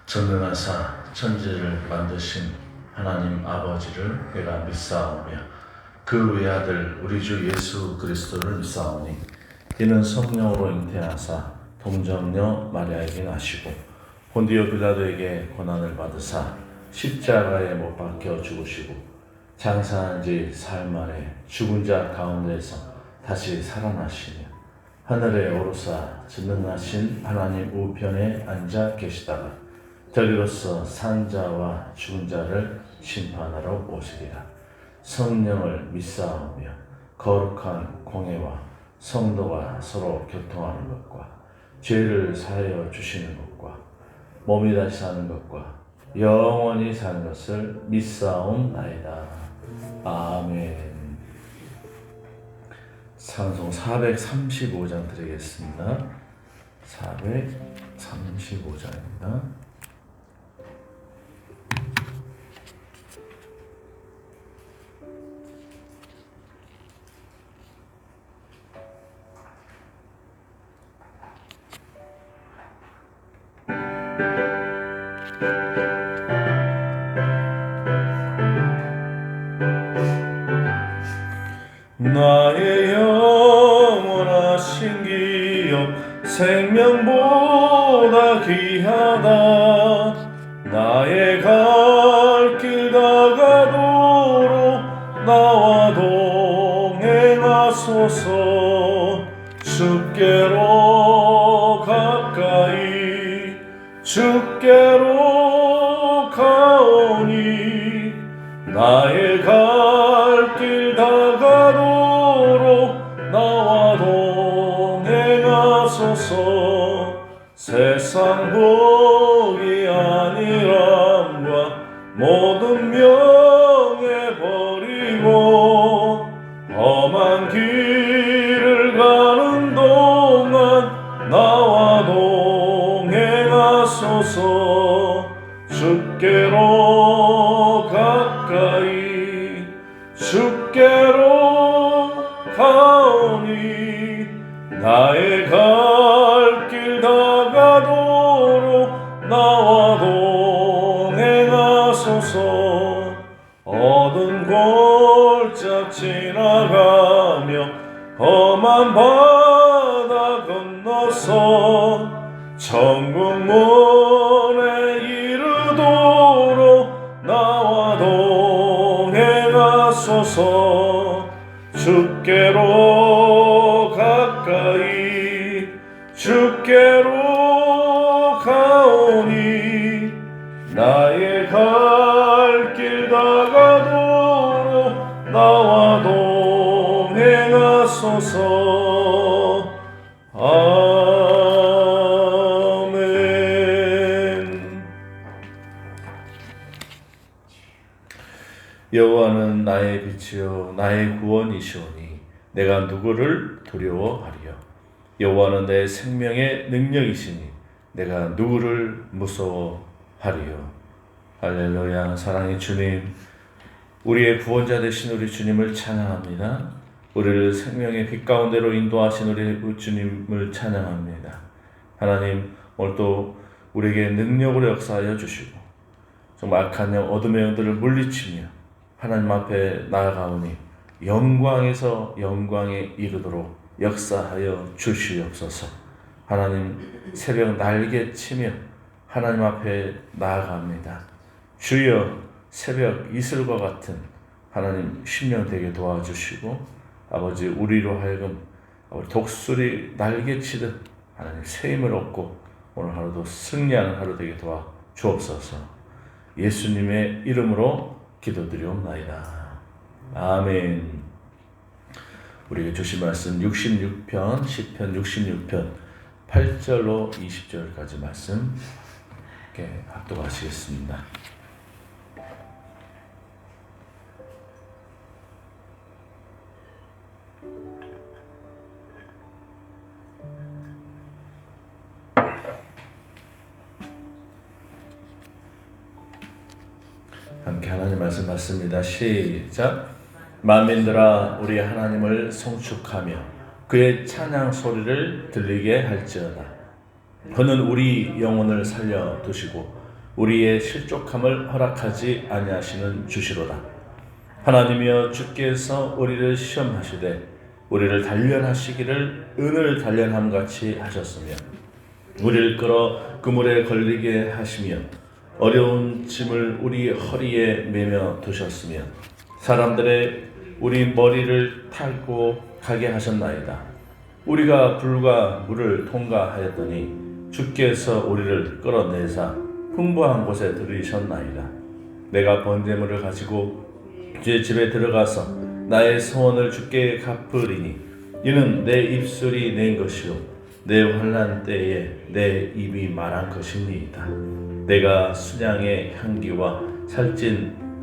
전능하사 천지를 만드신 하나님 아버지를 내가 믿사오며 그 외아들 우리 주 예수 그리스도를 믿사오니 이는 성령으로 잉태하사 동정녀 마리아에게 나시고 본디오 빌라도에게 고난을 받으사 십자가에 못 박혀 죽으시고 장사한 지 사흘 만에 죽은 자 가운데서 다시 살아나시며 하늘에 오르사 전능하신 하나님 우편에 앉아 계시다가 저리로서 산 자와 죽은 자를 심판하러 오시리라. 성령을 믿사오며 거룩한 공회와 성도가 서로 교통하는 것과 죄를 사하여 주시는 것과 몸이 다시 사는 것과 영원히 사는 것을 믿사옵나이다. 아멘. 찬송 435장 드리겠습니다. 435장입니다. 나의 영원하신 기업 생명보다 귀하다. 나의 갈 길 다가도록 나와 동행하소서. 주께로 가까이 주께로 가오니 나의 갈 길 다가도록 나와 동행하소서. 세상 복이 아니람과 모든 명예 버리고 험한 길을 가는 동안 나와 동행하소서. 주께로 가까이 주께로 가오니 나의 갈 길 다가도록 나와 동행하소서. 어두운 골짜 지나가며 험한 바다 건너서 천국 문에 이르도록 나와 동행하소서. 주께로 가까이 주께로 가오니 나의 갈 길 다가도록 나와 동행하소서. 아멘. 여호와는 나의 빛이요 나의 구원이시오니 내가 누구를 두려워하리요. 여호와는 내 생명의 능력이시니 내가 누구를 무서워하리요. 할렐루야. 사랑의 주님, 우리의 구원자 되신 우리 주님을 찬양합니다. 우리를 생명의 빛 가운데로 인도하신 우리 주님을 찬양합니다. 하나님, 오늘도 우리에게 능력으로 역사하여 주시고 정말 악한 영 어둠의 영들을 물리치며 하나님 앞에 나아가오니 영광에서 영광에 이르도록 역사하여 주시옵소서. 하나님, 새벽 날개치며 하나님 앞에 나아갑니다. 주여, 새벽 이슬과 같은 하나님 심령 되게 도와주시고 아버지, 우리로 하여금 독수리 날개치듯 하나님 새 힘을 얻고 오늘 하루도 승리하는 하루 되게 도와주옵소서. 예수님의 이름으로 기도드리옵나이다. 아멘. 우리에게 주신 말씀 66편 시편 66편 8절로 20절까지 말씀 합독하시겠습니다. 함께 하나님 말씀 받습니다. 시작. 만민들아, 우리 하나님을 송축하며 그의 찬양 소리를 들리게 할지어다. 그는 우리 영혼을 살려 두시고 우리의 실족함을 허락하지 아니하시는 주시로다. 하나님이여 주께서 우리를 시험하시되 우리를 단련하시기를 은을 단련함 같이 하셨으며 우리를 끌어 그물에 걸리게 하시며 어려운 짐을 우리 허리에 매며 두셨으며 사람들의 우리 머리를 타고 가게 하셨나이다. 우리가 불과 물을 통과하였더니 주께서 우리를 끌어내사 풍부한 곳에 들이셨나이다. 내가 번제물을 가지고 주의 집에 들어가서 나의 소원을 주께 갚으리니 이는 내 입술이 낸 것이요 내 환난 때에 내 입이 말한 것이니이다. 내가 순양의 향기와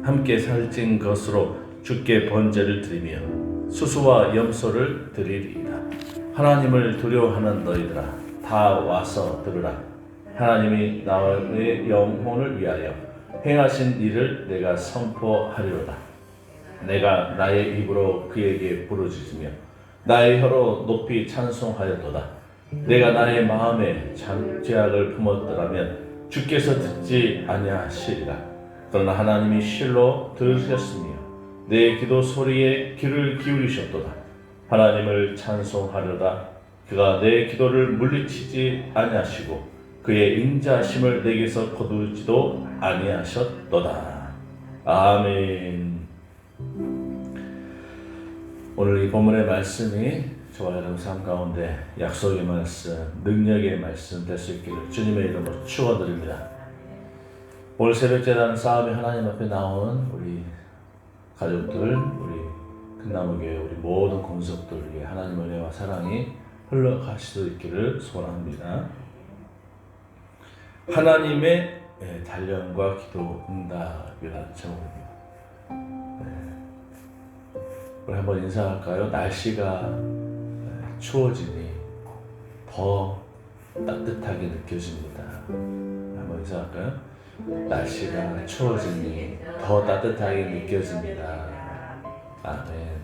함께 살찐 것으로 주께 번제를 드리며 수수와 염소를 드리리이다. 하나님을 두려워하는 너희들아 다 와서 들으라. 하나님이 나의 영혼을 위하여 행하신 일을 내가 선포하리로다. 내가 나의 입으로 그에게 부르짖으며 나의 혀로 높이 찬송하였도다. 내가 나의 마음에 죄악을 품었더라면 주께서 듣지 아니하시리라. 그러나 하나님이 실로 들으셨으며 내 기도 소리에 귀를 기울이셨도다. 하나님을 찬송하려다. 그가 내 기도를 물리치지 아니하시고 그의 인자하심을 내게서 거두지도 아니하셨도다. 아멘. 오늘 이 본문의 말씀이 저와 여러분 삶 가운데 약속의 말씀, 능력의 말씀 될 수 있기를 주님의 이름으로 축원드립니다. 오늘 새벽제단 싸움에 하나님 앞에 나온 우리 가족들, 우리 큰나무교회 우리 모든 공석들 위해 하나님의 은혜와 사랑이 흘러갈 수 있기를 소원합니다. 하나님의 단련과 기도 응답이라는 제목입니다. 우리 한번 인사할까요? 날씨가 추워지니 더 따뜻하게 느껴집니다. 한번 인사할까요? 날씨가 추워지니 더 따뜻하게 느껴집니다. 아멘.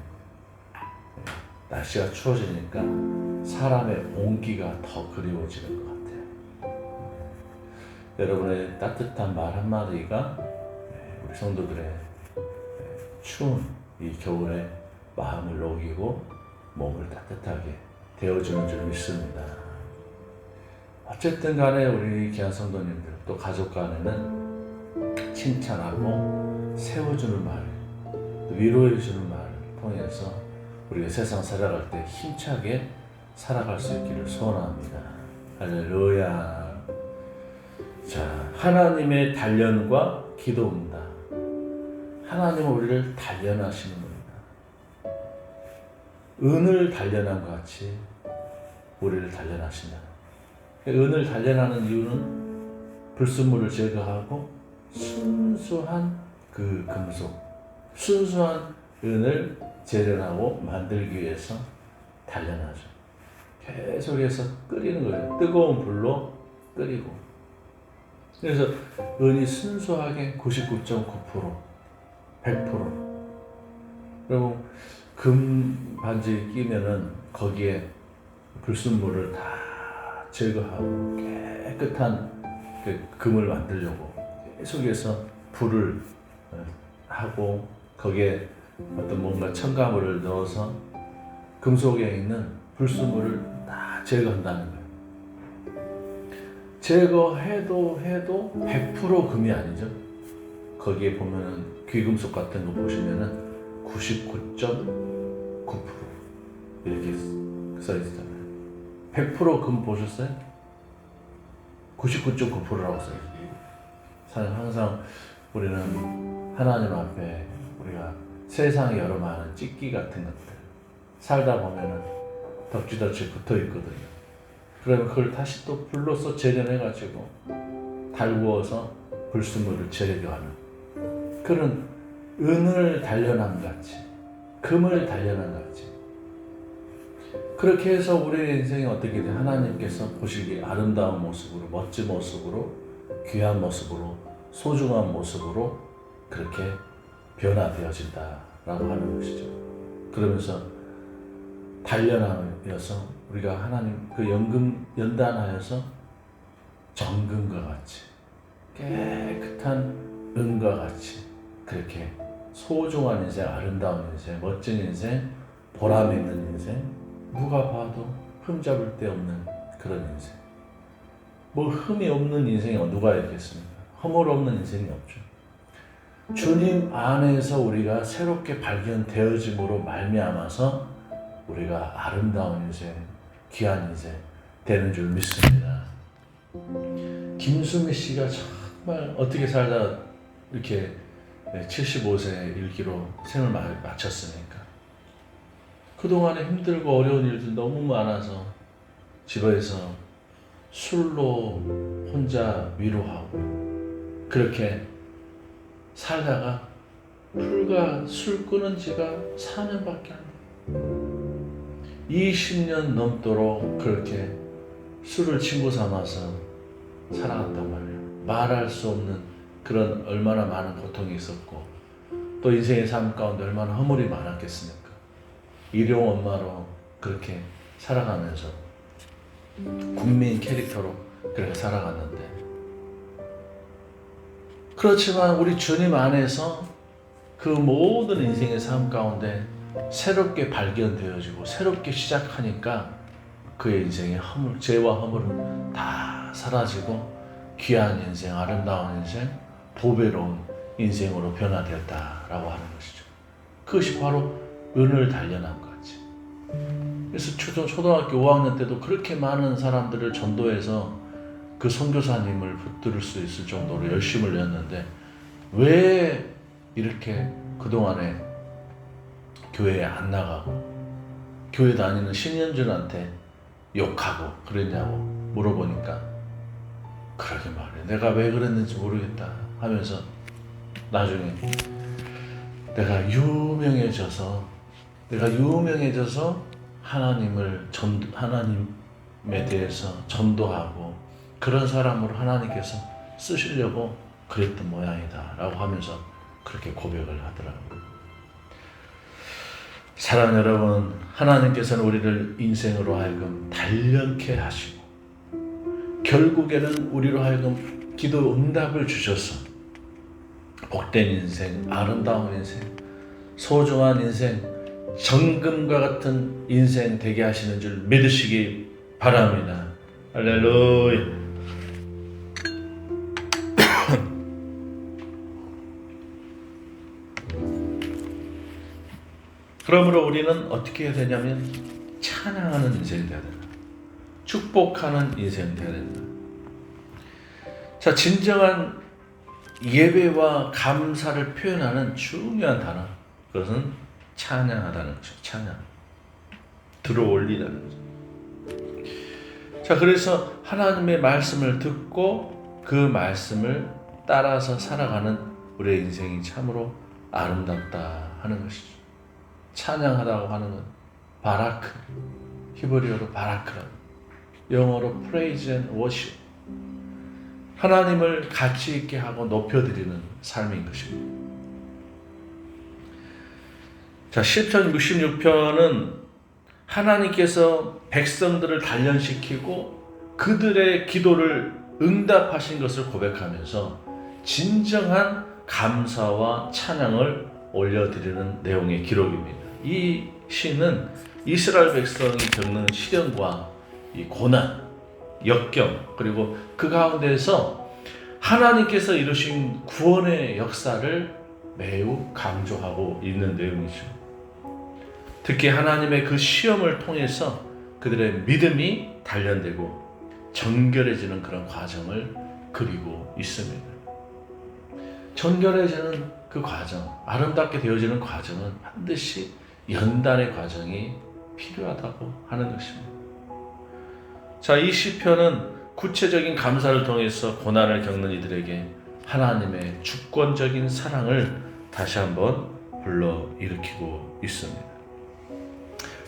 날씨가 추워지니까 사람의 온기가 더 그리워지는 것 같아요. 여러분의 따뜻한 말 한마디가 우리 성도들의 추운 이 겨울에 마음을 녹이고 몸을 따뜻하게 데워주는 줄 믿습니다. 어쨌든 간에 우리 귀한 성도님들 또 가족 간에는 칭찬하고 세워주는 말, 위로해주는 말을 통해서 우리가 세상 살아갈 때 힘차게 살아갈 수 있기를 소원합니다. 할렐루야. 자, 하나님의 단련과 기도 응답. 하나님은 우리를 단련하시는 겁니다. 은을 단련한 것 같이 우리를 단련하신다. 은을 단련하는 이유는 불순물을 제거하고 순수한 그 금속, 순수한 은을 재련하고 만들기 위해서 단련하죠. 계속해서 끓이는 거예요. 뜨거운 불로 끓이고. 그래서 은이 순수하게 99.9%, 100%. 그리고 금 반지에 끼면은 거기에 불순물을 다 제거하고 깨끗한 그 금을 만들려고 계속해서 불을 하고 거기에 어떤 뭔가 첨가물을 넣어서 금속에 있는 불순물을 다 제거한다는 거예요. 제거해도 100% 금이 아니죠. 거기에 보면은 귀금속 같은 거 보시면은 99.9% 이렇게 써 있잖아요. 100% 금 보셨어요? 99.9%라고 써 있어요. 사실 항상 우리는 하나님 앞에 우리가 세상에 여러 많은 찌끼 같은 것들 살다 보면은 덕지덕지 붙어 있거든요. 그러면 그걸 다시 또 불로서 재련해가지고 달구어서 불순물을 제거하는 그런 은을 단련한 같이, 금을 단련한 같이. 그렇게 해서 우리의 인생이 어떻게 돼? 하나님께서 보시기에 아름다운 모습으로, 멋진 모습으로, 귀한 모습으로, 소중한 모습으로 그렇게 변화되어진다라고 하는 것이죠. 그러면서 단련하여서 우리가 하나님 그 연단하여서 정금과 같이 깨끗한 은과 같이 그렇게 소중한 인생, 아름다운 인생, 멋진 인생, 보람 있는 인생, 누가 봐도 흠잡을 데 없는 그런 인생. 뭐 흠이 없는 인생이 누가 있겠습니까? 허물 없는 인생이 없죠. 주님 안에서 우리가 새롭게 발견되어짐으로 말미암아서 우리가 아름다운 인생, 귀한 인생 되는 줄 믿습니다. 김수미 씨가 정말 어떻게 살다 이렇게 75세 일기로 생을 마쳤으니까 그동안에 힘들고 어려운 일들 너무 많아서 집에서 술로 혼자 위로하고 그렇게 살다가 불과 술 끊은 지가 4년밖에 안 돼요. 20년 넘도록 그렇게 술을 친구 삼아서 살아갔단 말이에요. 말할 수 없는 그런 얼마나 많은 고통이 있었고 또 인생의 삶 가운데 얼마나 허물이 많았겠습니까? 일용 엄마로 그렇게 살아가면서 국민 캐릭터로 그렇게 살아갔는데 그렇지만 우리 주님 안에서 그 모든 인생의 삶 가운데 새롭게 발견되어지고 새롭게 시작하니까 그의 인생의 허물, 죄와 허물은 다 사라지고 귀한 인생, 아름다운 인생, 보배로운 인생으로 변화되었다라고 하는 것이죠. 그것이 바로 은을 단련한 거지. 그래서 초등학교 5학년 때도 그렇게 많은 사람들을 전도해서 그 선교사님을 붙들을 수 있을 정도로 열심을 냈는데 왜 이렇게 그동안에 교회에 안 나가고 교회 다니는 신현준한테 욕하고 그랬냐고 물어보니까 그러게 말이야. 내가 왜 그랬는지 모르겠다 하면서 나중에 내가 유명해져서 하나님에 대해서 전도하고 그런 사람으로 하나님께서 쓰시려고 그랬던 모양이다 라고 하면서 그렇게 고백을 하더라고요. 사랑하는 여러분, 하나님께서는 우리를 인생으로 하여금 단련케 하시고 결국에는 우리로 하여금 기도 응답을 주셔서 복된 인생, 아름다운 인생, 소중한 인생, 정금과 같은 인생 되게 하시는 줄 믿으시기 바랍니다. 할렐루야. 그러므로 우리는 어떻게 해야 되냐면 찬양하는 인생이 되어야 된다. 축복하는 인생이 되어야 된다. 자, 진정한 예배와 감사를 표현하는 중요한 단어, 그것은 찬양하다는 거죠. 찬양, 들어올리다는 거죠. 자, 그래서 하나님의 말씀을 듣고 그 말씀을 따라서 살아가는 우리의 인생이 참으로 아름답다 하는 것이죠. 찬양하다고 하는 건 바라크, 히브리어로 바라크라, 영어로 praise and worship, 하나님을 가치 있게 하고 높여드리는 삶인 것입니다. 자, 시편 66편은 하나님께서 백성들을 단련시키고 그들의 기도를 응답하신 것을 고백하면서 진정한 감사와 찬양을 올려드리는 내용의 기록입니다. 이 시는 이스라엘 백성이 겪는 시련과 이 고난, 역경, 그리고 그 가운데서 하나님께서 이루신 구원의 역사를 매우 강조하고 있는 내용이죠. 특히 하나님의 그 시험을 통해서 그들의 믿음이 단련되고 정결해지는 그런 과정을 그리고 있습니다. 정결해지는 그 과정, 아름답게 되어지는 과정은 반드시 연단의 과정이 필요하다고 하는 것입니다. 자, 이 시편은 구체적인 감사를 통해서 고난을 겪는 이들에게 하나님의 주권적인 사랑을 다시 한번 불러일으키고 있습니다.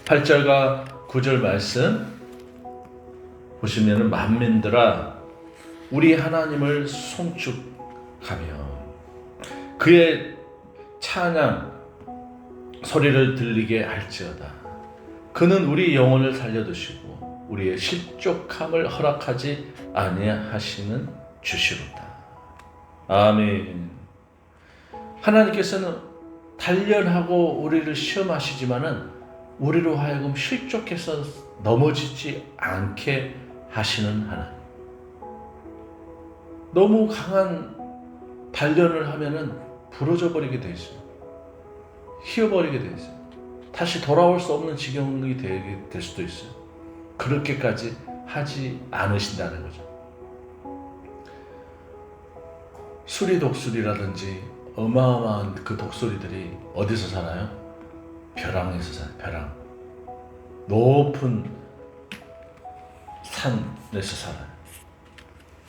8절과 9절 말씀 보시면 만민들아 우리 하나님을 송축하며 그의 찬양 소리를 들리게 할지어다. 그는 우리 영혼을 살려두시고 우리의 실족함을 허락하지 아니하시는 주시로다. 아멘. 하나님께서는 단련하고 우리를 시험하시지만은 우리로 하여금 실족해서 넘어지지 않게 하시는 하나님. 너무 강한 단련을 하면은 부러져 버리게 돼 있어요. 휘어버리게 돼 있어요. 다시 돌아올 수 없는 지경이 되게 될 수도 있어요. 그렇게까지 하지 않으신다는 거죠. 수리 독수리라든지 어마어마한 그 독수리들이 어디서 살아요? 벼랑에서 살아요. 벼랑. 높은 산에서 살아요.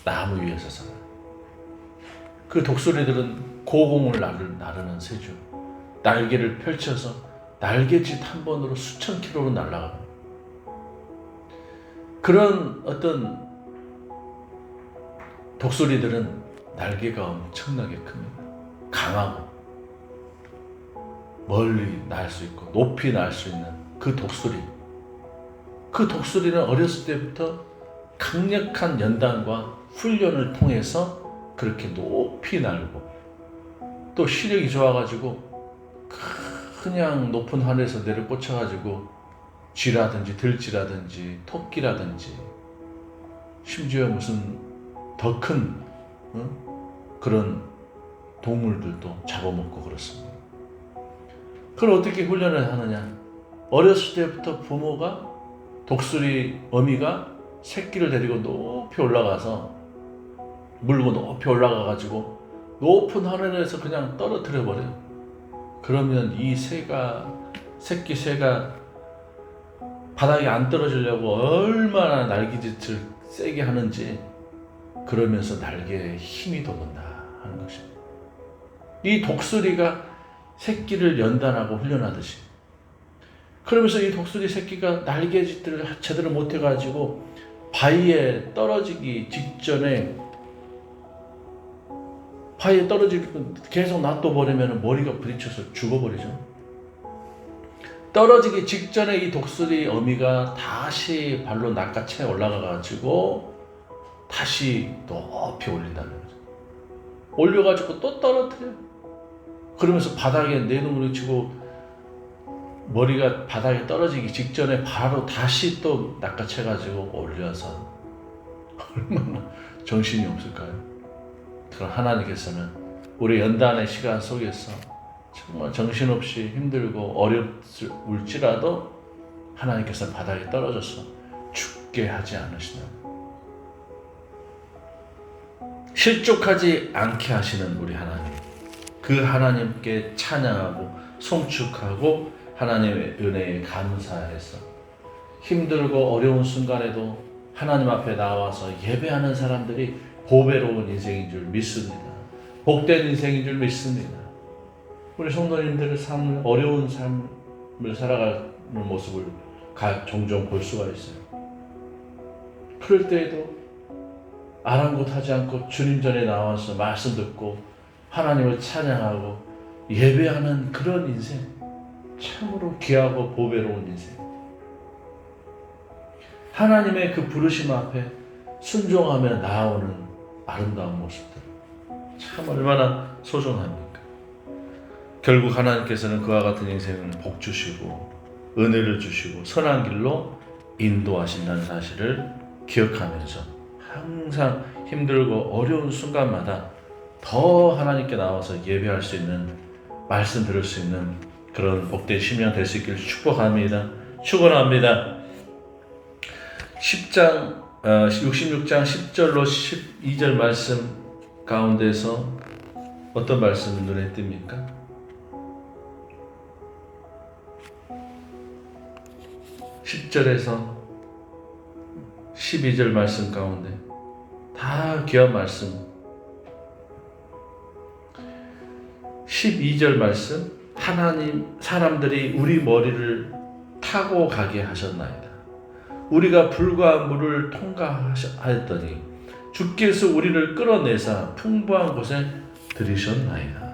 나무 위에서 살아요. 그 독수리들은 고공을 나르는 새죠. 날개를 펼쳐서 날개짓 한 번으로 수천 킬로로 날아가요. 그런 어떤 독수리들은 날개가 엄청나게 큽니다. 강하고 멀리 날 수 있고 높이 날 수 있는 그 독수리. 그 독수리는 어렸을 때부터 강력한 연단과 훈련을 통해서 그렇게 높이 날고 또 시력이 좋아가지고 그냥 높은 하늘에서 내려 꽂혀가지고 쥐라든지 들쥐라든지 토끼라든지 심지어 무슨 더 큰 그런 동물들도 잡아먹고 그렇습니다. 그걸 어떻게 훈련을 하느냐? 어렸을 때부터 부모가 독수리 어미가 새끼를 데리고 높이 올라가서 물고 높이 올라가가지고 높은 하늘에서 그냥 떨어뜨려 버려요. 그러면 이 새끼 새가 바닥에 안 떨어지려고 얼마나 날개짓을 세게 하는지 그러면서 날개에 힘이 돋는다 하는 것입니다. 이 독수리가 새끼를 연단하고 훈련하듯이 그러면서 이 독수리 새끼가 날개짓들을 제대로 못해가지고 바위에 떨어지기 직전에 바위에 떨어지고 계속 놔둬버리면 머리가 부딪혀서 죽어버리죠. 떨어지기 직전에 이 독수리 어미가 다시 발로 낚아채 올라가가지고 다시 높이 올린다는 거죠. 올려가지고 또 떨어뜨려요. 그러면서 바닥에 내눈을 치고 머리가 바닥에 떨어지기 직전에 바로 다시 또 낚아채가지고 올려서 얼마나 정신이 없을까요? 그럼 하나님께서는 우리 연단의 시간 속에서 정말 정신없이 힘들고 어려울지라도 하나님께서 바닥에 떨어져서 죽게 하지 않으시는, 실족하지 않게 하시는 우리 하나님, 그 하나님께 찬양하고 송축하고 하나님의 은혜에 감사해서 힘들고 어려운 순간에도 하나님 앞에 나와서 예배하는 사람들이 보배로운 인생인 줄 믿습니다. 복된 인생인 줄 믿습니다. 우리 성도님들의 삶을, 어려운 삶을 살아가는 모습을 종종 볼 수가 있어요. 그럴 때에도 아랑곳하지 않고 주님 전에 나와서 말씀 듣고 하나님을 찬양하고 예배하는 그런 인생, 참으로 귀하고 보배로운 인생. 하나님의 그 부르심 앞에 순종하며 나아오는 아름다운 모습들, 참 얼마나 소중합니까? 결국 하나님께서는 그와 같은 인생을 복 주시고 은혜를 주시고 선한 길로 인도하신다는 사실을 기억하면서 항상 힘들고 어려운 순간마다 더 하나님께 나와서 예배할 수 있는, 말씀 들을 수 있는 그런 복된 심령 될 수 있기를 축복합니다. 축원합니다. 66장 10절로 12절 말씀 가운데서 어떤 말씀이 눈에 띕니까? 10절에서 12절 말씀 가운데 다 귀한 말씀. 12절 말씀, 하나님 사람들이 우리 머리를 타고 가게 하셨나이다. 우리가 불과 물을 통과하였더니 주께서 우리를 끌어내사 풍부한 곳에 들이셨나이다.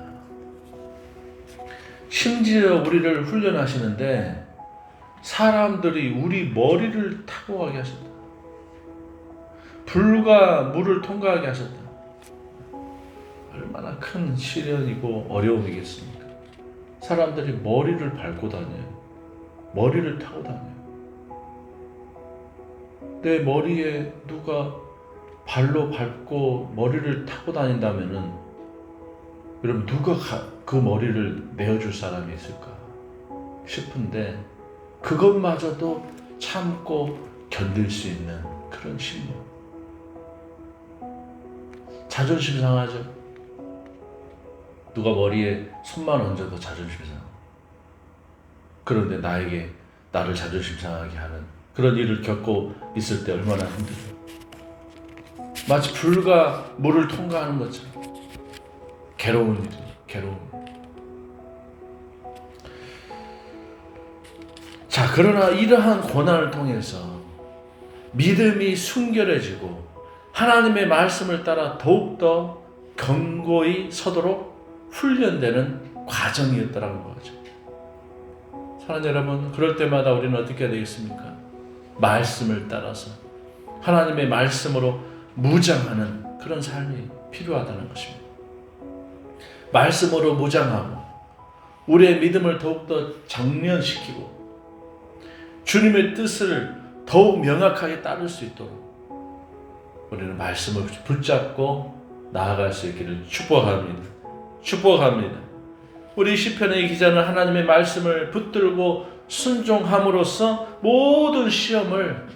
심지어 우리를 훈련하시는데 사람들이 우리 머리를 타고 가게 하셨다. 불과 물을 통과하게 하셨다. 얼마나 큰 시련이고 어려움이겠습니까? 사람들이 머리를 밟고 다녀요. 머리를 타고 다녀요. 내 머리에 누가 발로 밟고 머리를 타고 다닌다면은 여러분 누가 그 머리를 내어줄 사람이 있을까 싶은데 그것마저도 참고 견딜 수 있는 그런 신분. 자존심 상하죠. 누가 머리에 손만 얹어도 자존심 상하고, 그런데 나를 자존심 상하게 하는 그런 일을 겪고 있을 때 얼마나 힘들어요. 마치 불과 물을 통과하는 것처럼 괴로운 일이에요. 괴로운 일. 자, 그러나 이러한 고난을 통해서 믿음이 순결해지고 하나님의 말씀을 따라 더욱더 견고히 서도록 훈련되는 과정이었다는 거죠. 사랑하는 여러분, 그럴 때마다 우리는 어떻게 해야 되겠습니까? 말씀을 따라서 하나님의 말씀으로 무장하는 그런 삶이 필요하다는 것입니다. 말씀으로 무장하고 우리의 믿음을 더욱더 정련시키고 주님의 뜻을 더욱 명확하게 따를 수 있도록 우리는 말씀을 붙잡고 나아갈 수 있기를 축복합니다. 축복합니다. 우리 시편의 기자는 하나님의 말씀을 붙들고 순종함으로써 모든 시험을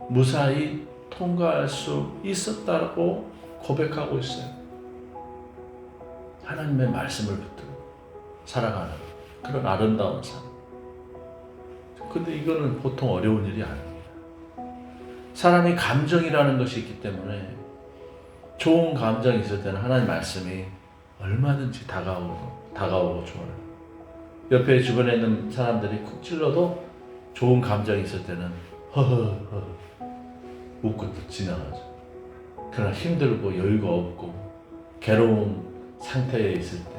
무사히 통과할 수 있었다고 고백하고 있어요. 하나님의 말씀을 붙들고 살아가는 그런 아름다운 삶. 근데 이거는 보통 어려운 일이 아닙니다. 사람이 감정이라는 것이 있기 때문에 좋은 감정이 있을 때는 하나님 말씀이 얼마든지 다가오고 좋아요. 옆에 주변에 있는 사람들이 쿡 찔러도 좋은 감정이 있을 때는 허허허 웃고 지나가죠. 그러나 힘들고 여유가 없고 괴로운 상태에 있을 때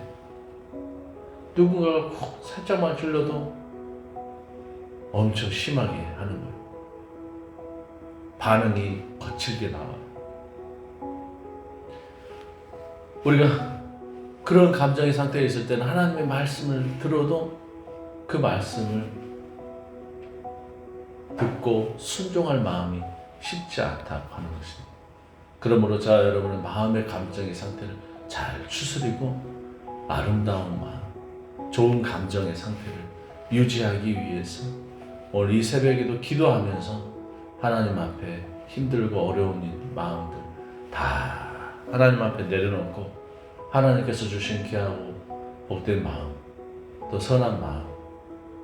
누군가가 콕 살짝만 찔러도 엄청 심하게 하는 거예요. 반응이 거칠게 나와요. 우리가 그런 감정의 상태에 있을 때는 하나님의 말씀을 들어도 그 말씀을 듣고 순종할 마음이 쉽지 않다고 하는 것입니다. 그러므로 자 여러분의 마음의 감정의 상태를 잘 추스리고 아름다운 마음, 좋은 감정의 상태를 유지하기 위해서 오늘 이 새벽에도 기도하면서 하나님 앞에 힘들고 어려운 마음들 다 하나님 앞에 내려놓고 하나님께서 주신 귀하고 복된 마음, 또 선한 마음,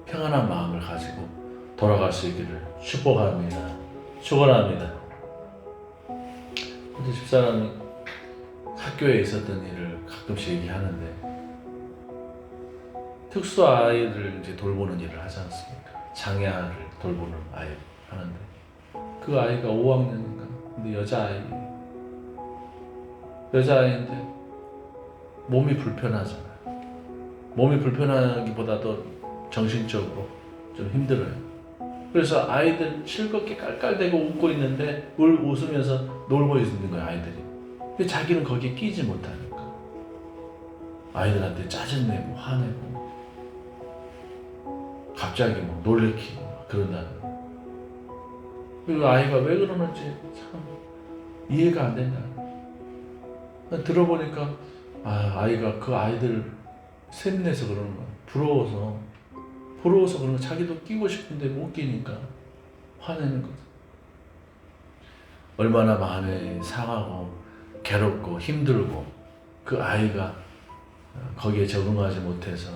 평안한 마음을 가지고 돌아갈 수 있기를 축복합니다. 축원합니다. 어제 집사람이 학교에 있었던 일을 가끔씩 얘기하는데 특수 아이를 이제 돌보는 일을 하지 않습니까? 장애아를 돌보는 아이 하는데 그 아이가 5학년인가? 근데 여자아이인데 몸이 불편하잖아요. 몸이 불편하기보다도 정신적으로 좀 힘들어요. 그래서 아이들 즐겁게 깔깔대고 웃고 있는데 웃으면서 놀고 있는 거예요, 아이들이. 근데 자기는 거기에 끼지 못하니까 아이들한테 짜증내고 화내고 갑자기 뭐 놀래키고 그런다는 거예요. 그리고 아이가 왜 그러는지 참 이해가 안 된다. 들어보니까 아이가 그 아이들 샘내서 그러는 거야. 부러워서 그런 거. 자기도 끼고 싶은데 못 끼니까 화내는 거죠. 얼마나 마음이 상하고 괴롭고 힘들고 그 아이가 거기에 적응하지 못해서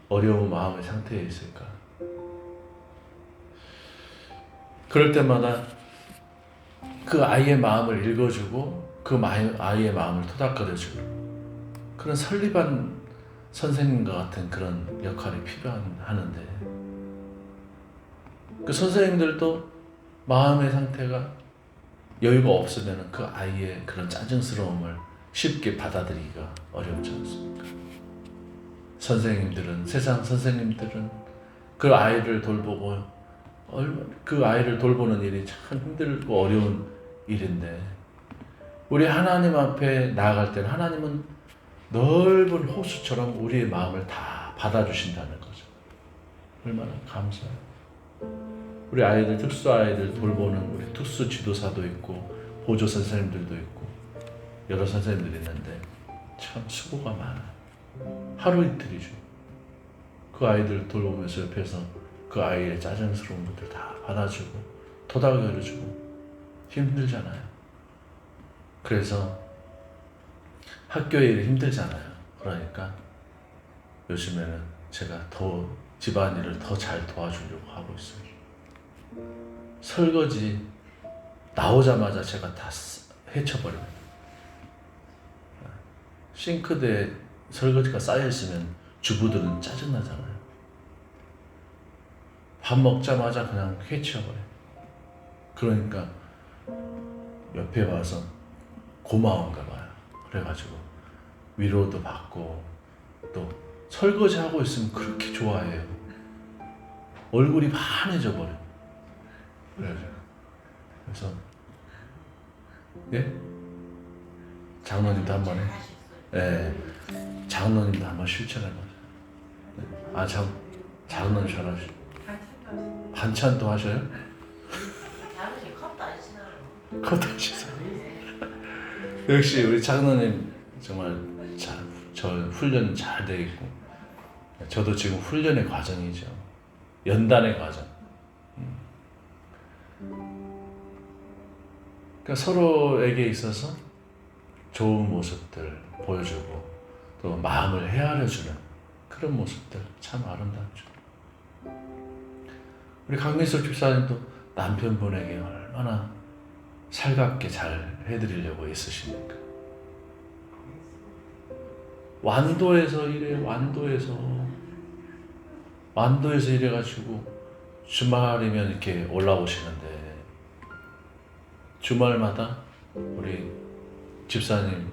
어려운 마음의 상태에 있을까. 그럴 때마다 그 아이의 마음을 읽어주고 그 아이의 마음을 토닥거려주고 그런 설립한 선생님과 같은 그런 역할이 필요하는데 그 선생님들도 마음의 상태가 여유가 없으면 그 아이의 그런 짜증스러움을 쉽게 받아들이기가 어렵지 않습니까? 세상 선생님들은 그 아이를 돌보고 그 아이를 돌보는 일이 참 힘들고 어려운 일인데 우리 하나님 앞에 나아갈 때는 하나님은 넓은 호수처럼 우리의 마음을 다 받아주신다는 거죠. 얼마나 감사해요. 우리 아이들, 특수 아이들 돌보는 우리 특수 지도사도 있고 보조 선생님들도 있고 여러 선생님들이 있는데 참 수고가 많아요. 하루 이틀이죠. 그 아이들 돌보면서 옆에서 그 아이의 짜증스러운 것들 다 받아주고 토닥여주고 힘들잖아요. 그래서 학교에 일이 힘들잖아요. 그러니까 요즘에는 제가 더 집안일을 더 잘 도와주려고 하고 있어요. 설거지 나오자마자 제가 다 헤쳐버립니다. 싱크대에 설거지가 쌓여있으면 주부들은 짜증나잖아요. 밥 먹자마자 그냥 헤쳐버려요. 그러니까 옆에 와서 고마운가 봐요. 그래가지고 위로도 받고 또 설거지하고 있으면 그렇게 좋아해요. 얼굴이 환해져 버려요. 그래서 예? 장로님도 한번 해. 예. 장로님도 한번 실천해보세요. 아, 장로님 잘하시죠. 반찬도 하셔요? 컵도 하시죠. 역시 우리 장로님 정말 저 훈련 잘 돼 있고 저도 지금 훈련의 과정이죠. 연단의 과정. 그러니까 서로에게 있어서 좋은 모습들 보여주고 또 마음을 헤아려주는 그런 모습들 참 아름답죠. 우리 강민석 집사님도 남편분에게 얼마나 살갑게 잘 해드리려고 애쓰십니까? 완도에서 이래, 완도에서 이래가지고 주말이면 이렇게 올라오시는데 주말마다 우리 집사님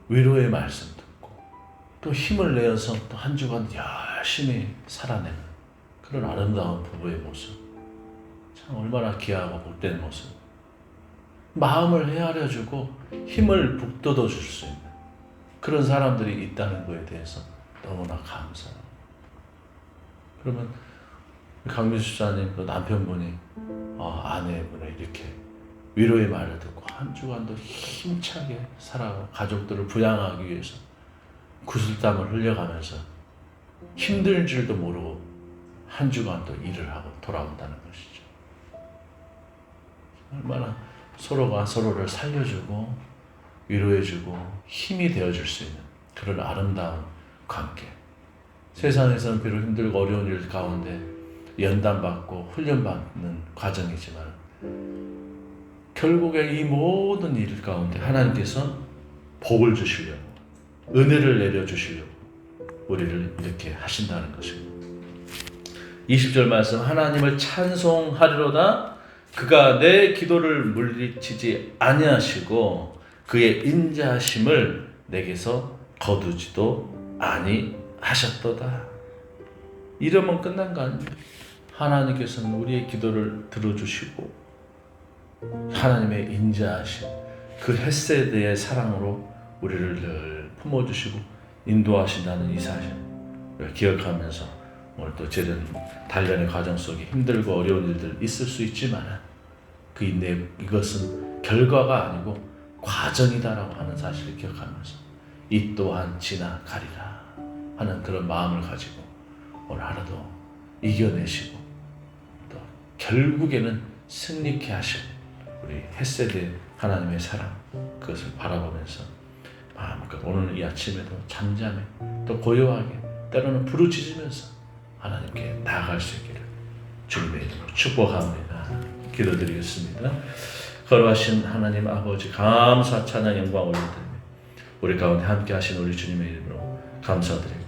위로의 말씀 듣고 또 힘을 내어서 또 한 주간 열심히 살아내는 그런 아름다운 부부의 모습, 참 얼마나 귀하고 복된 모습. 마음을 헤아려주고 힘을 북돋워 줄 수 있는 그런 사람들이 있다는 것에 대해서 너무나 감사해요. 그러면 강민수 집사님 또 남편분이 아내분을 이렇게 위로의 말을 듣고 한 주간도 힘차게 살아가고 가족들을 부양하기 위해서 구슬땀을 흘려가면서 힘든 줄도 모르고 한 주간도 일을 하고 돌아온다는 것이죠. 얼마나 서로가 서로를 살려주고 위로해주고 힘이 되어줄 수 있는 그런 아름다운 관계. 세상에서는 비록 힘들고 어려운 일 가운데 연단받고 훈련받는 과정이지만 결국에 이 모든 일 가운데 하나님께서 복을 주시려고 은혜를 내려주시려고 우리를 이렇게 하신다는 것입니다. 20절 말씀, 하나님을 찬송하리로다. 그가 내 기도를 물리치지 아니하시고 그의 인자하심을 내게서 거두지도 아니하셨도다. 이러면 끝난 거 아닙니까? 하나님께서는 우리의 기도를 들어주시고 하나님의 인자하심, 그 헤세드의 사랑으로 우리를 늘 품어주시고 인도하신다는 이 사실을 기억하면서 오늘 또 저런 단련의 과정 속에 힘들고 어려운 일들 있을 수 있지만 이것은 결과가 아니고 과정이다라고 하는 사실을 기억하면서 이 또한 지나가리라 하는 그런 마음을 가지고 오늘 하루도 이겨내시고 또 결국에는 승리케 하실 우리 헤세드 하나님의 사랑, 그것을 바라보면서 마음껏 오늘 이 아침에도 잠잠해 또 고요하게 때로는 부르짖으면서 하나님께 나아갈 수 있기를 주님의 이름으로 축복합니다. 기도드리겠습니다. 거룩하신 하나님 아버지, 감사 찬양 영광 올려드립니다. 우리 가운데 함께 하신 우리 주님의 이름으로 감사드리고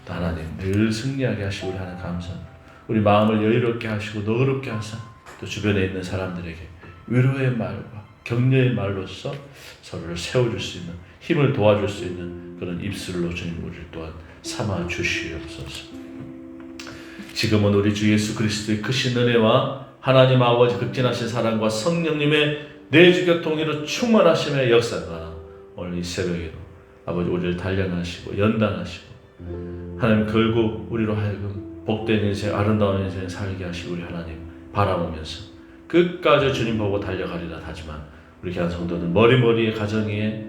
또 하나님 늘 승리하게 하시고 우리 하나님 감사합니다. 우리 마음을 여유롭게 하시고 너그럽게 하사 또 주변에 있는 사람들에게 위로의 말과 격려의 말로써 서로를 세워줄 수 있는, 힘을 도와줄 수 있는 그런 입술로 주님 우리를 또한 삼아 주시옵소서. 지금은 우리 주 예수 그리스도의 크신 은혜와 하나님 아버지 극진하신 사랑과 성령님의 내주교 통일로 충만하심의 역사가 오늘 이 새벽에도 아버지 우리를 단련하시고 연단하시고 하나님 결국 우리로 하여금 복된 인생 아름다운 인생 살게 하시고 우리 하나님 바라보면서 끝까지 주님 보고 달려가리라 하지만 우리 귀한 성도들 머리머리의 가정에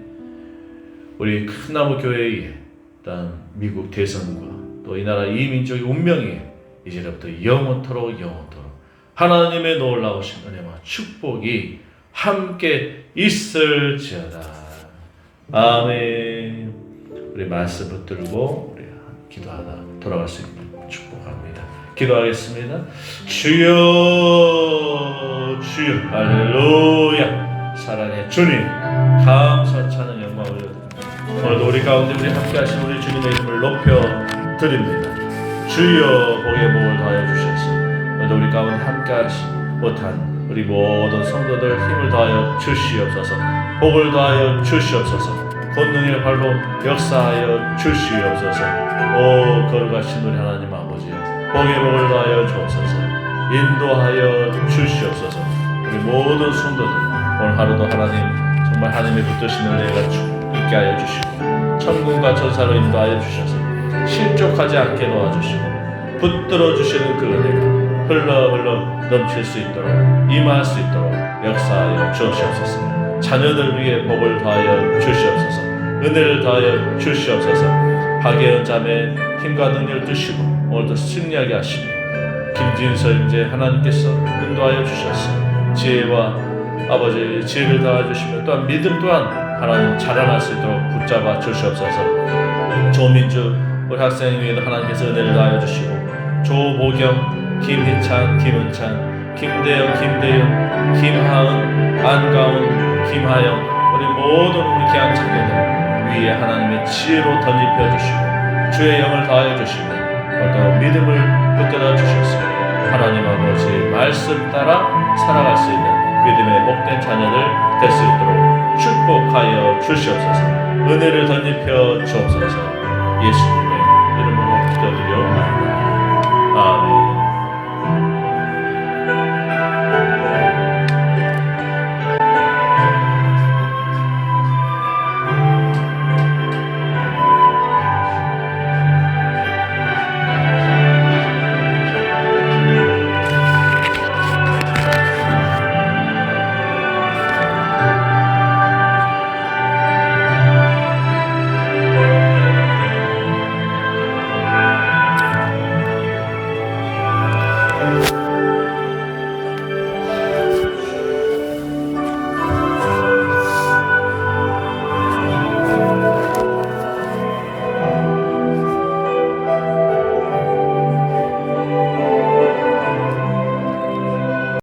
우리 큰 나무 교회에 또한 미국 대선과 또 이 나라 이 민족의 운명이 이제부터 영원토록 하나님의 놀라우신 은혜와 축복이 함께 있을지어다. 아멘. 우리 말씀 붙들고 우리 기도하다 돌아갈 수 있는 축복합니다. 기도하겠습니다. 주여 주여 할렐루야. 사랑의 주님 감사 찬양 영광 올려드립니다. 오늘도 우리 가운데 우리 함께 하신 우리 주님의 이름을 높여드립니다. 주여 복의 복을 더하여 주셔서 오늘도 우리 가운데 함께 하시 못한 우리 모든 성도들 힘을 더하여 주시옵소서. 복을 더하여 주시옵소서. 권능의 발로 역사하여 주시옵소서. 오 거룩하신 우리 하나님 아버지여 복의 복을 더하여 주옵소서. 인도하여 주시옵소서. 우리 모든 성도들 오늘 하루도 하나님 정말 하나님의 붙드신 은혜가 있게 하여 주시고 천군과 천사로 인도하여 주셔서 실족하지 않게 도와주시고 붙들어 주시는 그 은혜가 흘러 넘칠 수 있도록 임할 수 있도록 역사하여 주시옵소서. 자녀들 위해 복을 더하여 주시옵소서. 은혜를 더하여 주시옵소서. 박예은 자매 힘과 능력을 주시고 오늘도 승리하게 하시고 김진서 형제 하나님께서 인도하여 주셔서 지혜와 아버지 지혜를 더하여 주시며 또한 믿음 또한 하나님 자라날 수 있도록 붙잡아 주시옵소서. 조민주 우리 학생 위에도 하나님께서 은혜를 더하여 주시고 조보경, 김희찬, 김은찬, 김대영, 김대윤, 김하은, 안가운, 김하영 우리 모든 우리 귀한 자녀들 위에 하나님의 지혜로 덧입혀 주시고 주의 영을 더하여 주시면 오늘도 믿음을 붙들어 주셔서 하나님 아버지 말씀 따라 살아갈 수 있는 믿음의 복된 자녀들 될 수 있도록 축복하여 주시옵소서. 은혜를 덧입혀 주옵소서. 예수님